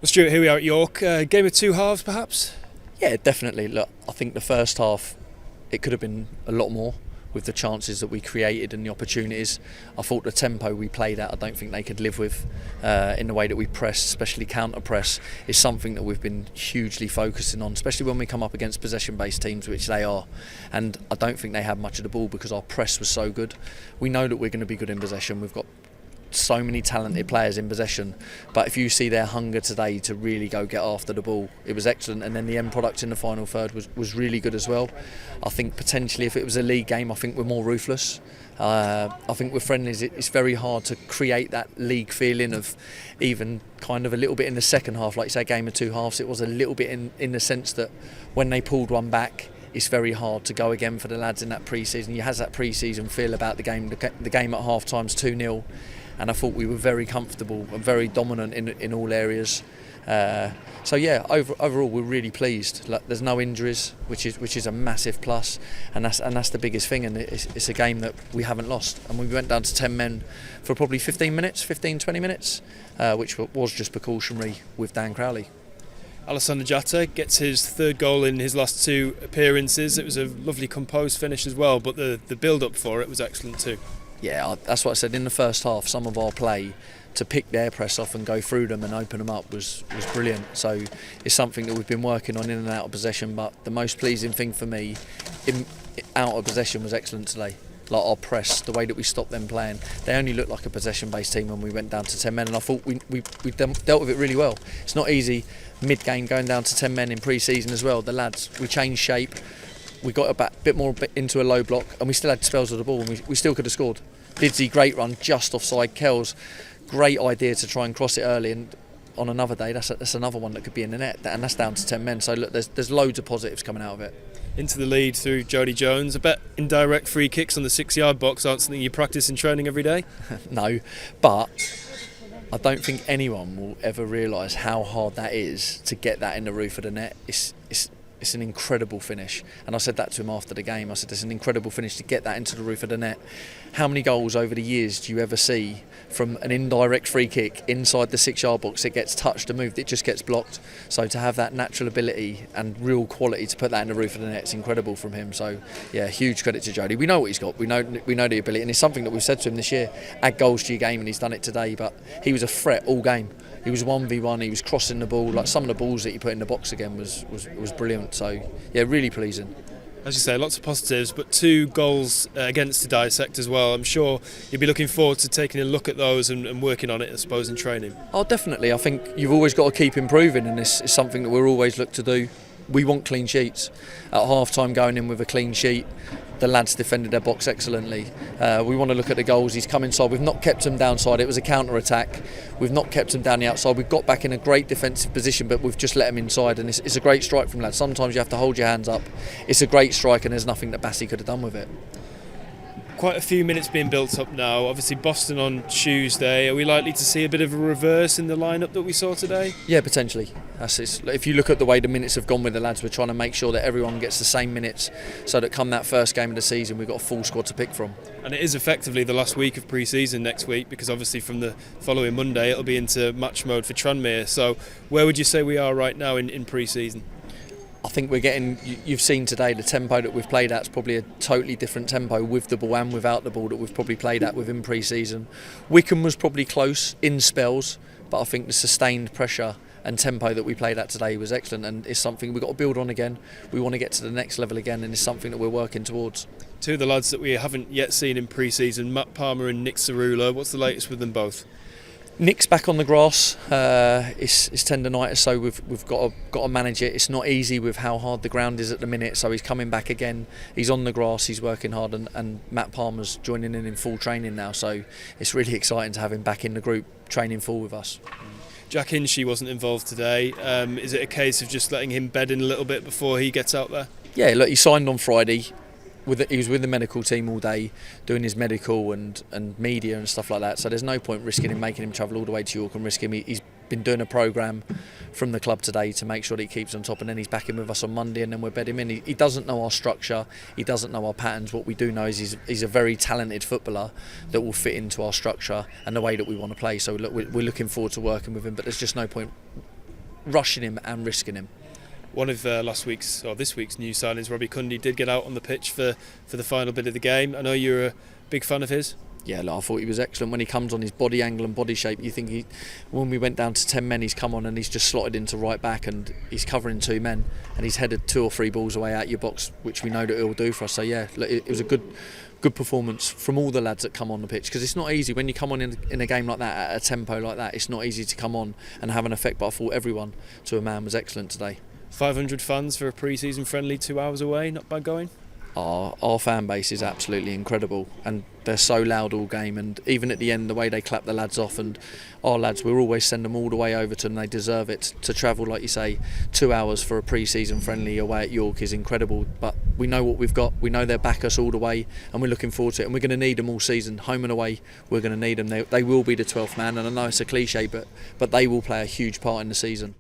Well, Stuart, here we are at York. Game of two halves, perhaps? Yeah, definitely. Look, I think the first half, it could have been a lot more with the chances that we created and the opportunities. I thought the tempo we played at, I don't think they could live with in the way that we press, especially counter press, is something that we've been hugely focusing on, especially when we come up against possession-based teams, which they are. And I don't think they had much of the ball because our press was so good. We know that we're going to be good in possession. We've got so many talented players in possession, but if you see their hunger today to really go get after the ball, it was excellent. And then the end product in the final third was really good as well. I think potentially if it was a league game, I think we're more ruthless. I think with friendlies it's very hard to create that league feeling of even kind of a little bit in the second half, like you say, game of two halves. It was a little bit in the sense that when they pulled one back, it's very hard to go again for the lads in that pre-season. You has that pre-season feel about the game. The game at half time's 2-0. And I thought we were very comfortable and very dominant in all areas. So yeah, overall we're really pleased. Like, there's no injuries, which is a massive plus, and that's the biggest thing. And it's a game that we haven't lost. And we went down to 10 men for probably 20 minutes, which was just precautionary with Dan Crowley. Alassane Jatta gets his third goal in his last two appearances. It was a lovely composed finish as well, but the build-up for it was excellent too. Yeah, that's what I said in the first half. Some of our play to pick their press off and go through them and open them up was brilliant. So it's something that we've been working on in and out of possession. But the most pleasing thing for me, out of possession, was excellent today. Like our press, the way that we stopped them playing. They only looked like a possession-based team when we went down to 10 men, and I thought we dealt with it really well. It's not easy mid-game going down to 10 men in pre-season as well. The lads, we changed shape. We got a bit more into a low block, and we still had spells of the ball, and we still could have scored. Didsy, great run, just offside. Kells, great idea to try and cross it early, and on another day, that's another one that could be in the net, and that's down to 10 men. So look, there's loads of positives coming out of it. Into the lead through Jody Jones. I bet indirect free kicks on the 6-yard box aren't something you practice in training every day? No, but I don't think anyone will ever realise how hard that is to get that in the roof of the net. It's an incredible finish, and I said that to him after the game. I said it's an incredible finish to get that into the roof of the net. How many goals over the years do you ever see from an indirect free kick inside the 6-yard box? It gets touched and moved, it just gets blocked. So to have that natural ability and real quality to put that in the roof of the net, it's incredible from him. So yeah, huge credit to Jody. We know what he's got, we know the ability, and it's something that we've said to him this year: add goals to your game, and he's done it today. But he was a threat all game. He was 1v1, he was crossing the ball. Like some of the balls that he put in the box again was brilliant. So yeah, really pleasing. As you say, lots of positives, but two goals against to dissect as well. I'm sure you'll be looking forward to taking a look at those and working on it, I suppose, in training. Oh, definitely. I think you've always got to keep improving, and this is something that we're always look to do. We want clean sheets. At half-time, going in with a clean sheet, the lads defended their box excellently. We want to look at the goals. He's come inside. We've not kept him downside. It was a counter-attack. We've not kept him down the outside. We've got back in a great defensive position, but we've just let him inside. And it's a great strike from lads. Sometimes you have to hold your hands up. It's a great strike, and there's nothing that Bassey could have done with it. Quite a few minutes being built up now. Obviously Boston on Tuesday. Are we likely to see a bit of a reverse in the lineup that we saw today? Yeah, potentially. If you look at the way the minutes have gone with the lads, we're trying to make sure that everyone gets the same minutes, so that come that first game of the season we've got a full squad to pick from. And it is effectively the last week of pre-season next week, because obviously from the following Monday it'll be into match mode for Tranmere. So where would you say we are right now in pre-season? I think we're getting, you've seen today, the tempo that we've played at is probably a totally different tempo with the ball and without the ball that we've probably played at within pre-season. Wickham was probably close in spells, but I think the sustained pressure and tempo that we played at today was excellent, and it's something we've got to build on again. We want to get to the next level again, and it's something that we're working towards. Two of the lads that we haven't yet seen in pre-season, Matt Palmer and Nick Cerula. What's the latest with them both? Nick's back on the grass. It's tendonitis, so we've got to manage it. It's not easy with how hard the ground is at the minute, so he's coming back again. He's on the grass, he's working hard, and Matt Palmer's joining in full training now, so it's really exciting to have him back in the group training full with us. Jack Hinchy wasn't involved today. Is it a case of just letting him bed in a little bit before he gets out there? Yeah, look, he signed on Friday. He was with the medical team all day doing his medical and media and stuff like that, so there's no point risking him, making him travel all the way to York and risk him. He's been doing a programme from the club today to make sure that he keeps on top, and then he's back in with us on Monday, and then we'll bed him in. He doesn't know our structure, he doesn't know our patterns. What we do know is he's a very talented footballer that will fit into our structure and the way that we want to play. So look, we're looking forward to working with him, but there's just no point rushing him and risking him. One of this week's new signings, Robbie Cundy, did get out on the pitch for the final bit of the game. I know you're a big fan of his. Yeah, I thought he was excellent when he comes on. His body angle and body shape, you think when we went down to 10 men, he's come on and he's just slotted into right back and he's covering 2 men and he's headed 2 or 3 balls away out your box, which we know that he'll do for us. So yeah, it was a good performance from all the lads that come on the pitch, because it's not easy when you come on in a game like that, at a tempo like that. It's not easy to come on and have an effect, but I thought everyone to a man was excellent today. 500 fans for a pre-season friendly 2 hours away, not bad going. Our fan base is absolutely incredible and they're so loud all game, and even at the end the way they clap the lads off, and our lads, we'll always send them all the way over to them. They deserve it. To travel, like you say, 2 hours for a pre-season friendly away at York is incredible, but we know what we've got. We know they'll back us all the way and we're looking forward to it, and we're going to need them all season, home and away. We're going to need them. They will be the 12th man, and I know it's a cliche, but they will play a huge part in the season.